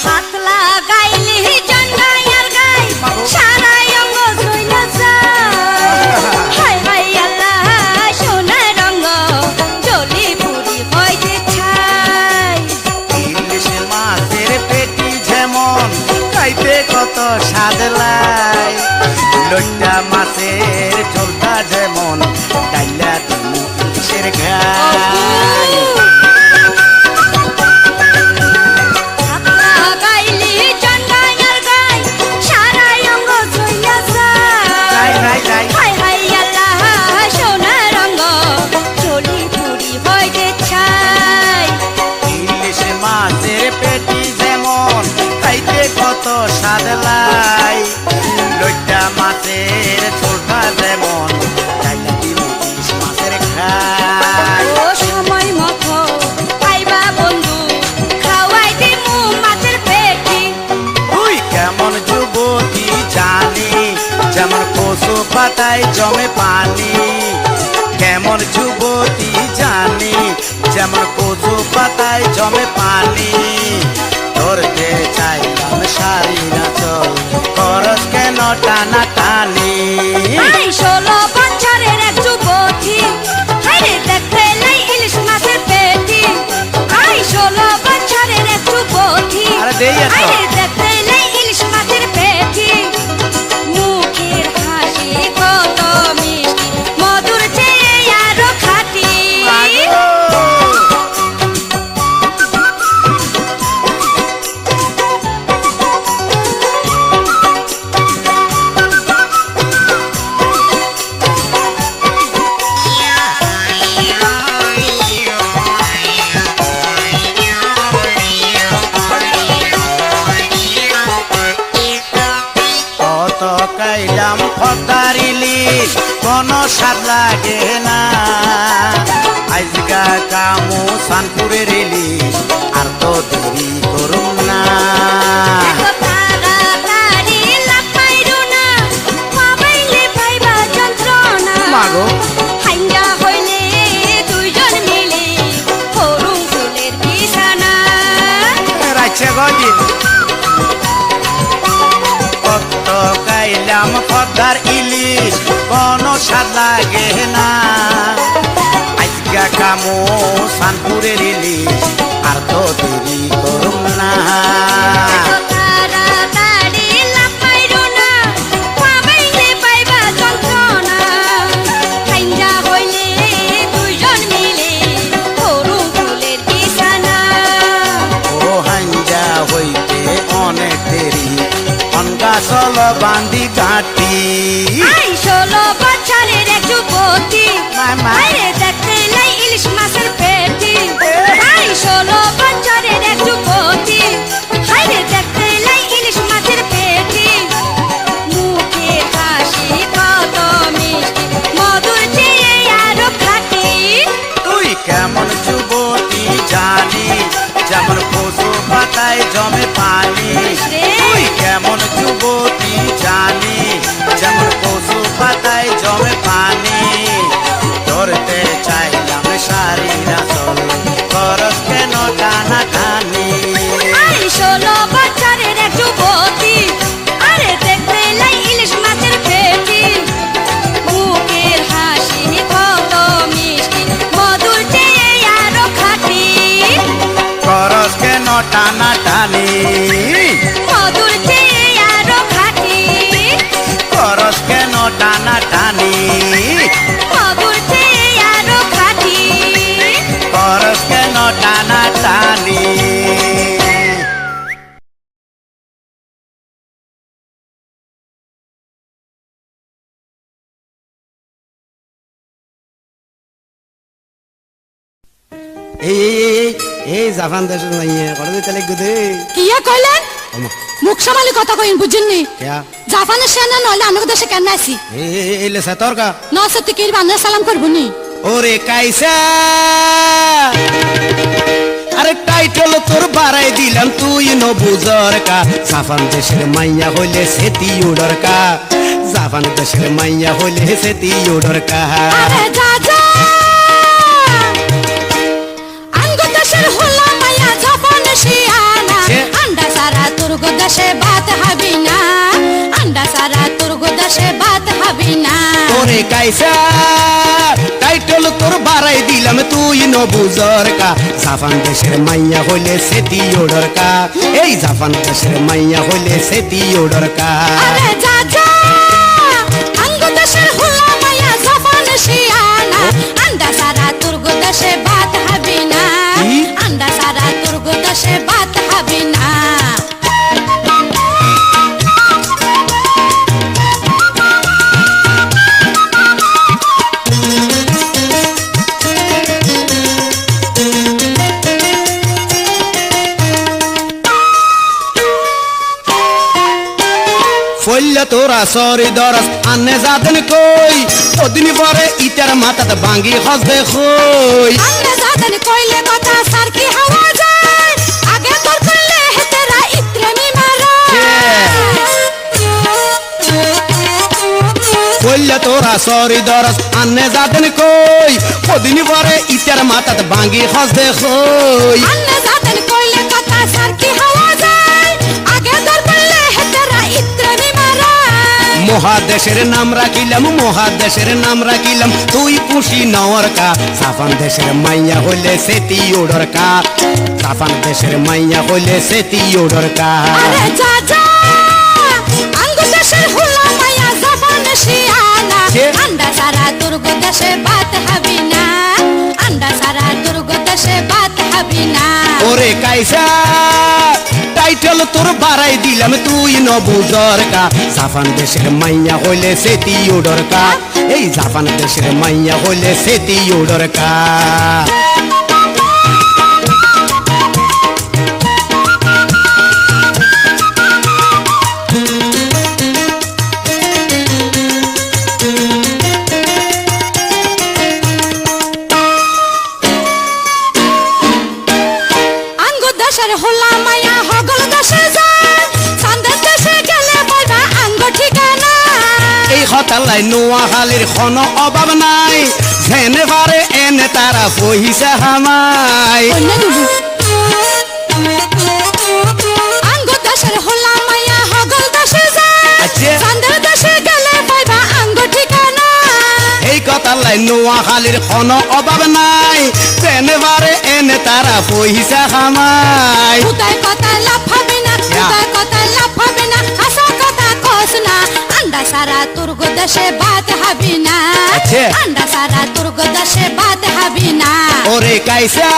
পাতলা গাইলি জন্ডায়ার গাই সারা অঙ্গ জইলা যায় হাই হাই আল্লাহ সোনা রঙ্গ জলি পুরি হইতে ছাই ইলিশ মাছের পেটি যেমন খাইতে কত স্বাদ লাই লইটা মাছের ঝোলটা যেমন ডাইলা দিমু ইলিশের ঘাই পাতলা গাইলি জন্ডায়ার গাই সারা অঙ্গ জইলা যাই যায় যাই যাই হাই হাই আল্লাহ সোনা রঙ্গ জলি পুরি হইতে ছাই ইলিশ মাছের পেটি যেমন খাইতে কত স্বাদ লাই লইটা মাছের ঝোলটা যেমন ডাইলা দিমু ইলিশ মাছের ঘাই ও সময় মতো পাইবা বন্ধু খাওয়াই দিমু মাছের পেটি তুই কেমন যুবতী জানি যেমন কচু পাতায় জমে পানি কেমন যুবতী জানি যেমন কচু পাতায় জমে পানি ধরতে চাইলাম শাড়ি নাচল খরচ কেন টানা টানি আই 16 বছরের এক যুবতী হাইরে দেখতে লাই ইলিশ মাছের পেটি আই 16 বছরের এক যুবতী আরে দেই এত। হাইরে দেখতে লাই ইলিশ মাছের পেটি মুখের হাসি কত মিষ্টি মধুর চেয়ে আরো খাঁটি কত কাইলাম ফতার ইলিশ কোনো স্বাদ লাগে না আজগা কামু সানপুরের ইলিশ আর তো দেরি করুম না এত তাড়াতাড়ি লাভ পাইরো না পাবাইলে পাইবা যন্ত্রণা মাগো। হাইঙ্গা হইলে দুইজন মিলে করুম ফুলের বিছানা রাইছে গদিন কত কাইলাম ফতার ইলিশ কোনো স্বাদ লাগে না আজগা কামু সানপুরের ইলিশ আর তো দেরি করুম না এত তাড়াতাড়ি লাভ পাইরো না পাবাইলে পাইবা যন্ত্রণা হাইঙ্গা হইলে দুইজন মিলে করুম ফুলের বিছানা ও হাঞ্জা হইতে অনেক দেরি অনগা চল বান্দি ঘাটি আই 16 বছরের এক যুবতী মামা। আরে দেখতে লাই ইলিশ মাছের পেটি আই 16 বছরের এক যুবতী আরে দেখতে লাই ইলিশ মাছের পেটি মুখের হাসি কত মিষ্টি মধুর চেয়ে আরো খাঁটি তুই কেমন যুবতী জানি যেমন কচু পাতায় জমে পানি তুই কেমন যুবতী জানি যেমন কচু পাতায় জমে পানি ধরতে চাইলাম শাড়ি নাচল খরচ কেন টানা টানি আই 16 বছরের এক যুবতী আরে দেখতে লাই ইলিশ মাছের পেটি মুখের হাসি কত মিষ্টি মধুর চেয়ে আরো খাঁটি খরচ কেন টানা টানি মধুর চেয়ে আরো খাঁটি খরচ কেন টানা টানি মধুর চেয়ে আরো খাঁটি খরচ কেন টানা টানি এই এই জাপান দেশের মাইয়া করে দিতে লাগবে দে কিয়া কইলেন ওমা মুখ সামালি কথা কইন বুঝিননি কেয়া জাপানের সেনা নইলে আমাকে দেশে কেন আছি এলে সতর্কা নসতে কি বান্দা সালাম করবনি ওরে কাইসা আরে টাইটেল তোর বাড়াই দিলাম তুই ন বুঝর কা জাপান দেশের মাইয়া হইলে সেতি উড়র কা জাপান দেশের মাইয়া হইলে সেতি উড়র কা আরে যা যা আঙ্গো দেশের হলা মায়া জাপান শিয়ানা ছে। আন্ডা সারা তুর্গ দেশে বাত হবি না আন্ডা সারা তুর্গ দেশে বাত হবি না ওরে কাইসা টাইটেল তোর বাড়াই দিলাম তুই ন বুঝর কা জাপান দেশের মাইয়া হইলে সেতি উড়র কা এই জাপান দেশের মাইয়া হইলে সেতি উড়র কা আরে যা যা আঙ্গো দেশের হলা মায়া জাপান শিয়ানা আন্ডা সারা তুর্গ দেশে বাত হবি না কি? আন্ডা সারা তুর্গ দেশে বাত হবি না ফল্লা তোরা সরি দরস আনে যাদেন কই ওদিন পরে ইটার মাথাত ভাঙ্গি হসবে কই আন্ডা জাদানি কইলে কথা সার কি হাওয়া যায় আগে তোর করলে হেতেরা ইত্রেমি মারা ফল্লা তোরা সরি দরস আনে যাদেন কই ওদিন পরে ইটার মাথাত ভাঙ্গি হসবে কই আন্ডা জাদানি কইলে কথা সার কি হাওয়া যায় আগে তোর করলে হেতেরা ইত্রেমি মারা মহাদেশের নাম রাখিলাম তুই খুশি নওয়ার কা জাপান দেশের মাইয়া হইলে সেতি উড়র কা জাপান দেশের মাইয়া হইলে সেতি উড়র কা আরে যা যা আঙ্গু দেশের হুলা মায়া জাপান শিয়ানা ছে। আন্ডা সারা দুর্গ দেশে বাত হবি না আন্ডা সারা দুর্গ দেশে বাত হবি না ওরে কাইসা টাইটেল তোর বাড়াই দিলাম তুই ন বুঝর কা জাপান দেশের মাইয়া হইলে সেতি উড়র কা এই জাপান দেশের মাইয়া হইলে সেতি উড়র কা আঙ্গু দেশের হুলা মায়া হগল দেশে যায় সান্দের দেশে গেলে পাইবা আঙ্গু ঠিকানা এই হতালাই নোয়াখালীর কোনো অভাব নাই যেনে পারে এনে তারা পহিসা হামাই আঙ্গু দেশের হুলা মায়া হগল দেশে যায় আচ্ছা। সান্দের দেশে গেলে পাইবা আঙ্গু ঠিকানা এই কথালাই নোয়াখালীর কোনো অভাব নাই যেনে পারে এনে তারা পহিসা হামাই উদয় কথা লাফাবি না উদয় কথা লাফাবি না হাসা কথা কস না আন্ডা সারা তুর্গ দেশে বাত হবি না আচ্ছা। আন্ডা সারা তুর্গ দেশে বাত হবি না ওরে কাইসা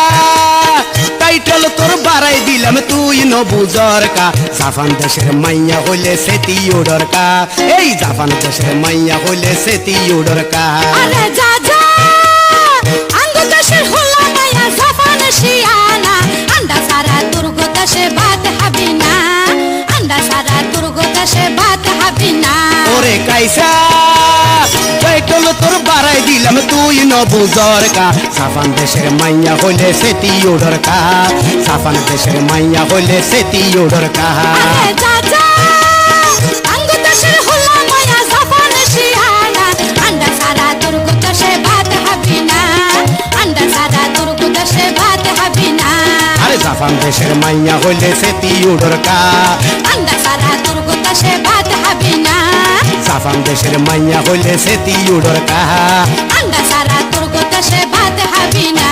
টাইটেল তোর বাড়াই দিলাম তুই ন বুঝর কা জাপান দেশের মাইয়া হইলে সেতি উড়র কা এই জাপান দেশের মাইয়া হইলে সেতি উড়র কা আরে যা যা আঙ্গু দেশের হুলা মায়া জাপান শিয়ানা আন্ডা সারা তুর্গ দেশে বাত হবি না আন্ডা সারা তুর্গ দেশে বাত হবি না ওরে কাইসা টাইটেল তোর বাড়াই দিলাম তুই ন বুঝর কা জাপান দেশের মাইয়া হইলে সেতি উড়র কা জাপান দেশের মাইয়া হইলে সেতি উড়র কা আরে যা যা আঙ্গু দেশের হুলা মায়া জাপান শিয়ানা আন্ডা সারা তুর্গ দেশে বাত হবি না আন্ডা সারা তুর্গ দেশে বাত হবি না আরে জাপান দেশের মাইয়া হইলে সেতি উড়র কা আন্ডা সারা তুর্গ দেশে বাত হবি না জাপান দেশের মাইয়া হইলে সেতি উড়র কা আন্ডা সারা তুর্গ দেশে বাত হবি না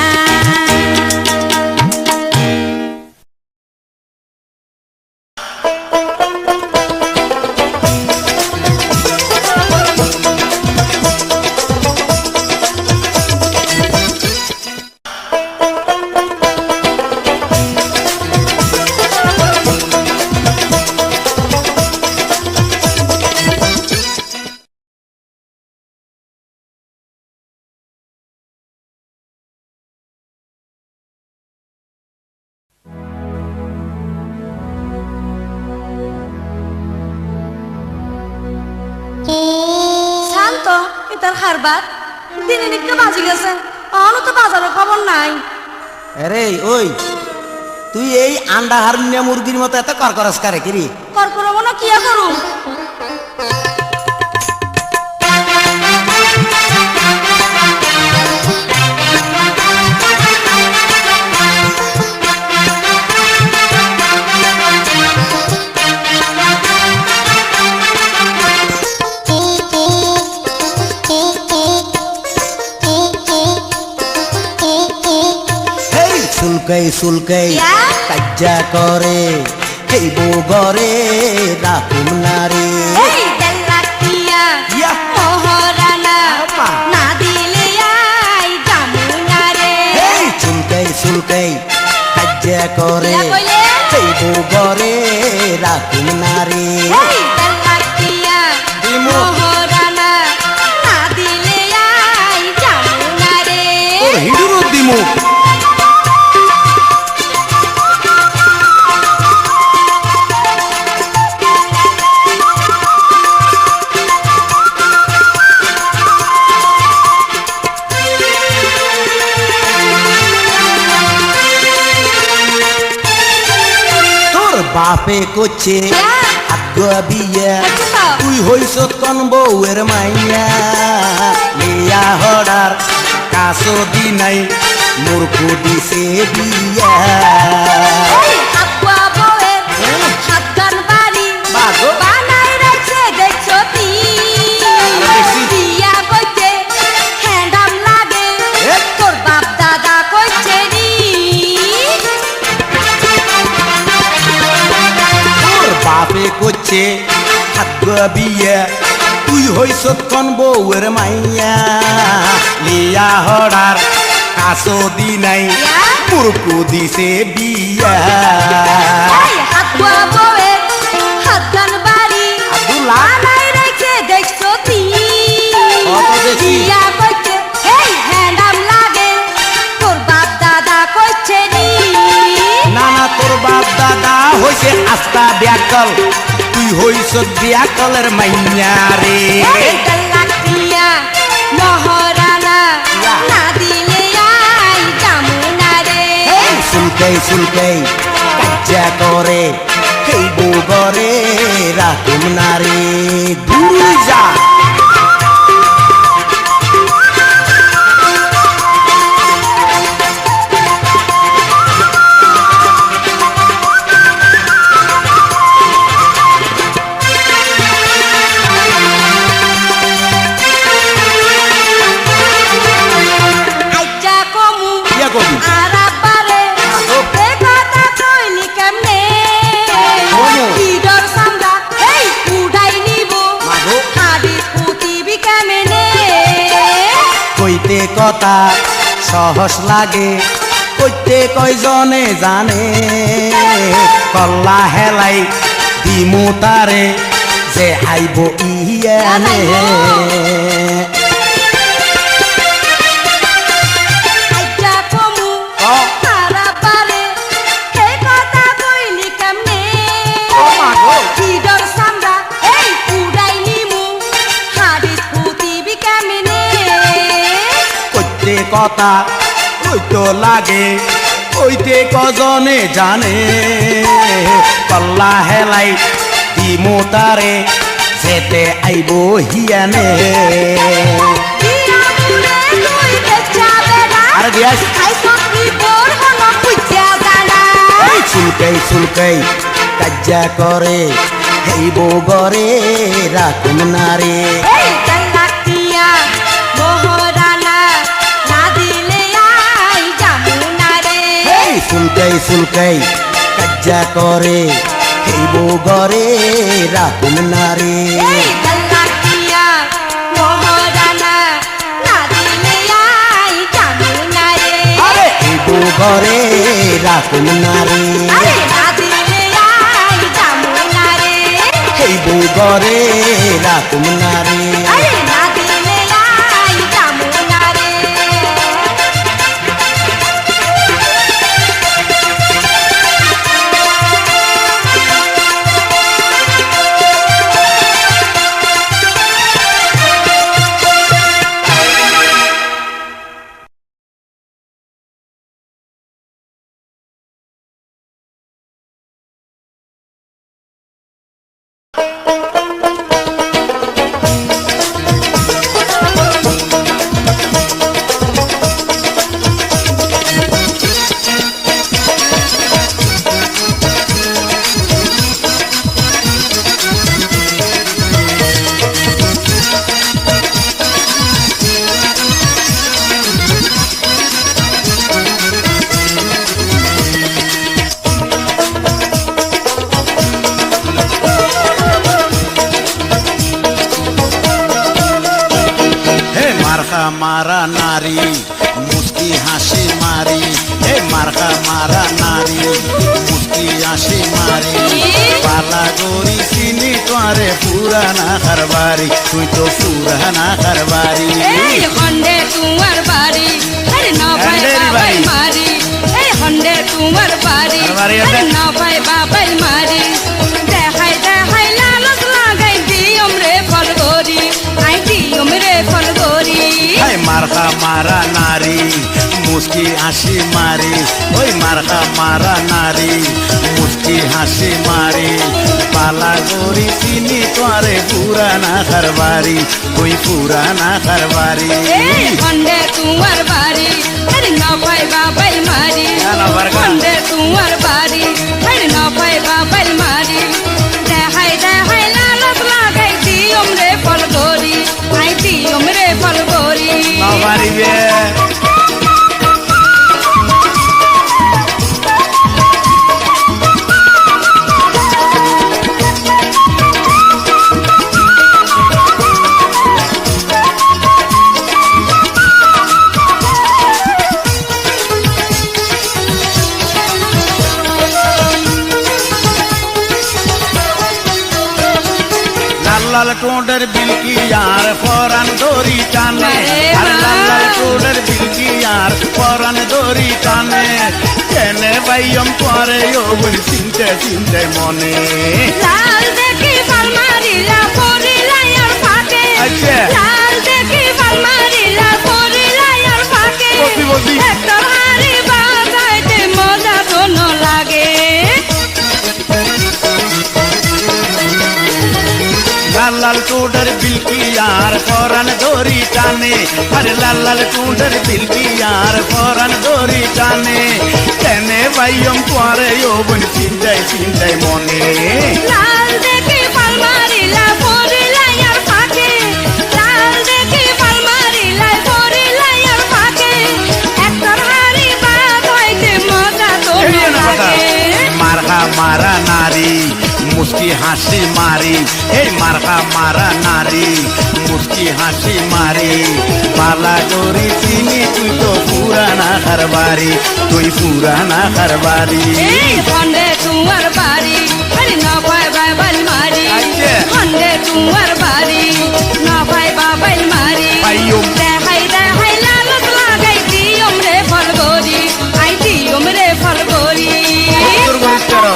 তো এটার খারবার দিনে নিতে বাজি গেছে অহনো তো বাজারে খবর নাই আরে ওই তুই এই আন্ডা হারুনিয়া মুরগির মতো এত করকরস করে কিরি কর করব না কি করু হেই সুলকাই সুলকাই ইয়া? কাজ্জা করে হেই বগরে রাখুম না রে এই দেলাতিয়া ইয়া। মোহরানা আম্মা। না দিলে আই জামুনা রে হেই সুলকাই সুলকাই কাজ্জা করে ইয়া কইলে? হেই বগরে রাখুম না রে এই দেলাতিয়া দিমু। মোহরানা না দিলে আই জামুনা রে তোর হিডুরো দিমু তোর বাপে করছে আগুয়া বিয়া করছে তো? তুই হইস কন বউয়ের মাইয়া লিয়া হড়ার কাছো দি নাই মূর্খ দিছে বিয়া এই আব্বা বউয়ের হাতগান বাড়ি বাগো। বানাই রাখছে দেখছো তি দেখছি। দিয়া কইতে হ্যান্ডাম লাগে এ? তোর বাপ দাদা কইছে নি তোর বাপে করছে আগুয়া বিয়া তুই হইস কন বউয়ের মাইয়া লিয়া হড়ার কাছো দি নাই ইয়া? মূর্খ দিছে বিয়া এই আব্বা বউয়ের হাতগান বাড়ি আব্দুল্লাহ। বানাই রাখছে দেখছো তি কত দেখছি? দিয়া কইতে এই হ্যান্ডাম লাগে তোর বাপ দাদা কইছে নি নানা তোর বাপ দাদা হইছে আস্তা ব্যাকল তুই হইস ব্যাকলের মাইয়া রে এই দেলাতিয়া মোহরানা ইয়া। না দিলে আই জামুনা রে সুলকাই সুলকাই কাজ্জা করে হেই বগরে রাখুম না রে দূর যা আইজা কমু ইয়া কবি আরাপারে আহো। এ কথা কইলি কেমনে কমু। ইডর সামরা এই উড়াই নিব মাগো। হাড়ি পুতিবি কেমনে কইতে কথা সহজ লাগে কইতে কয়জনে জানে কল্লা হেলাই দিমু তারে যে আইব ইয়ানে আইজা কমু ও। আরাপারে এ কথা কইলি কেমনে ও মাগো। ইডর সামরা এই উড়াই নিমু হাড়ি পুতিবি কেমনে কইতে কথা কইতো লাগে কইতে কজনে জানে কল্লা হেলাই দিমু তারে যেতে আইব হিয়ানে দিয়া মুরে তুই বেচা বেড়া আরে দিয়াস খাই সকি বোর হন পুইচা জানা এই চুলকাই চুলকাই কাজ্জা করে হেই বগরে রাখুম না রে এই দেলাতিয়া মোহরানা না দিলে আই জামুনা রে এই চুলকাই চুলকাই কাজ্জা করে হেই বগরে রাখুম না রে এই দেলাতিয়া মোহরানা না দিলে আই জামুনা রে আরে এই বগরে রাখুম না রে আরে না দিলে আই জামুনা রে এই বগরে রাখুম না রে আরে না দিলে আই জামুনা রে মার্কা মারা নারী মুস্কি হাসি মারি এই মার্কা মারা নারী মুস্কি হাসি মারি পালা গরি চিনি তোরে পুরানা কারবারি তুই তো পুরানা কারবারি এই হন্ডে তোমার বাড়ি আরে না ভাই হন্ডের বাবাই বাড়ি। মারি এই হন্ডে তোমার বাড়ি আর বাড়ি আছে? আরে না ভাই বাবাই মারি দেখাই দেখাই লালচ লাগাই দিয়ম রে ফল গরি আই দিয়ম রে ফল গরি এই মার্কা মারা নারী মুস্কি হাসি মারি ওই মার্কা মারা নারী মুস্কি হাসি মারি পালা গরি চিনি তোরে পুরানা কারবারি তুই পুরানা কারবারি এই হন্ডে তোমার বাড়ি আরে না ভাই বাবাই মারি না বারকা। হন্ডে তোমার বাড়ি আরে না ভাই বাবাই মারি দেখাই দেখাই লালচ লাগাই দিয়ম রে ফল গরি আই দিয়ম রে ফল গরি পারিবে লাল লাল টোডের বিলকি আর পরান দড়ি টানে আর লাল লাল টোডের বিলকি আর পরান দড়ি টানে কেনে বাইয়ম পরে ও বলি চিনতে চিনতে মনে লাল দেখি ফাল মারিলা পরিলা আর ফাঁকে আচ্ছা। লাল দেখি ফাল মারিলা পরিলা আর ফাঁকে বসি, বসি। একটা হাড়ি বাজাইতে মজা দোনো লাগে লাল লাল টোডের বিলকি আর পরান দড়ি টানে আরে লাল লাল টোডের বিলকি আর পরান দড়ি টানে কেনে বাইয়ম পরে ও বলি চিনতে চিনতে মনে লাল দেখি ফাল মারিলা পরিলা আর ফাঁকে লাল দেখি ফাল মারিলা পরিলা আর ফাঁকে একটা হাড়ি বাজাইতে মজা দোনো লাগে মার্কা মারা নারী মুস্কি হাসি মারি এই মার্কা মারা নারী মুস্কি হাসি মারি পালা গরি চিনি তুই তো পুরানা কারবারি তুই পুরানা কারবারি এই হন্ডে তোমার বাড়ি আরে না ভাই বাবাই মারি আচ্ছা। হন্ডে তোমার বাড়ি না ভাই বাবাই মারি পাইয়ো। দেখাই দেখাই লালচ লাগাই দিয়ম রে ফল গরি আই দিয়ম রে ফল গরি তোর গরিব করো।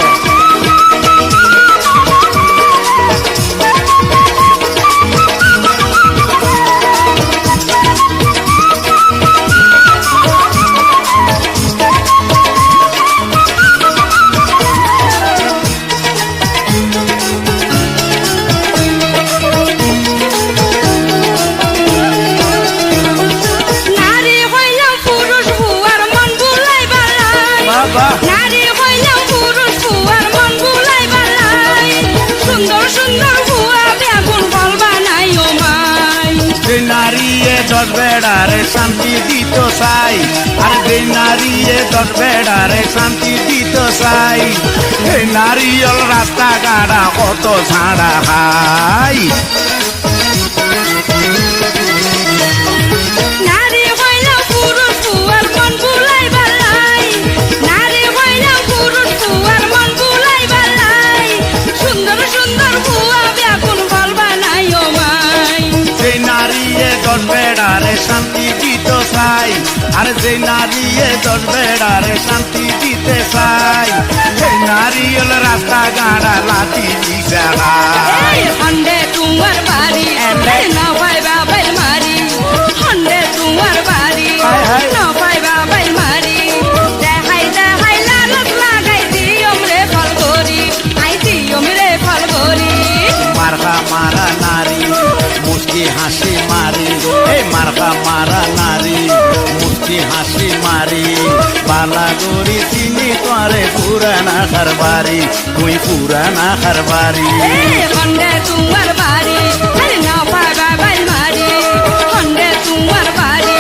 নারী হইলাম পুরুষ বুয়ার মন বুলাই বালাই বাবা। নারী হইলাম পুরুষ বুয়ার মন বুলাই বালাই সুন্দর সুন্দর বুয়া বেগুন ফল বানাই ও মাই যে নারীয়ে দশ বেড়ারে শান্তি দিত চাই আর যে নারীয়ে দশ বেড়ারে শান্তি দিত চাই এই নারিয়ল রাস্তা গাড়া কত ঝাড়া খাই নারী হইলাম পুরুষ বুয়ার মন বুলাই বালাই নারী হইলাম পুরুষ বুয়ার মন বুলাই বালাই সুন্দর সুন্দর বুয়া বেগুন ফল বানাই ও মাই যে নারীয়ে দশ বেড়ারে শান্তি দিত চাই আর যে নারীয়ে দশ বেড়ারে শান্তি দিতে চাই সেই নারিয়ল রাস্তা গাড়া লাঠি দিশা এই হন্ডে তোমার বাড়ি না ভাই বাবাই মারি হন্ডে তোমার বাড়ি হায়, হায়। না ভাই বাবাই মারি দেখাই দেখাই লালচ লাগাই দিয়ম রে ফল গরি আই দিয়ম রে ফল গরি মার্কা মারা নারী মুস্কি হাসি মারি এই মার্কা মারা নারী মুস্কি হাসি মারি পালা গরি চিনি তোরে পুরানা কারবারি তুই পুরানা কারবারি এই হন্ডে তোমার বাড়ি আরে না ভাই বাবাই মারি হন্ডে তোমার বাড়ি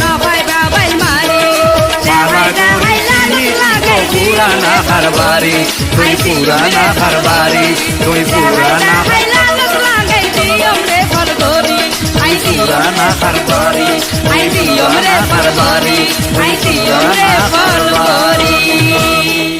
না ভাই বাবাই মারি দেখাই দেখাই লালচ লাগাই পুরানা কারবারি তুই পুরানা কারবারি তুই পুরানা লাগাই দিয়ম রে ফল গরি আই দিয়ম পুরানা ফারবরি আই দিয়ম রে ফরবরি আই দিয়ম রে ফরবরি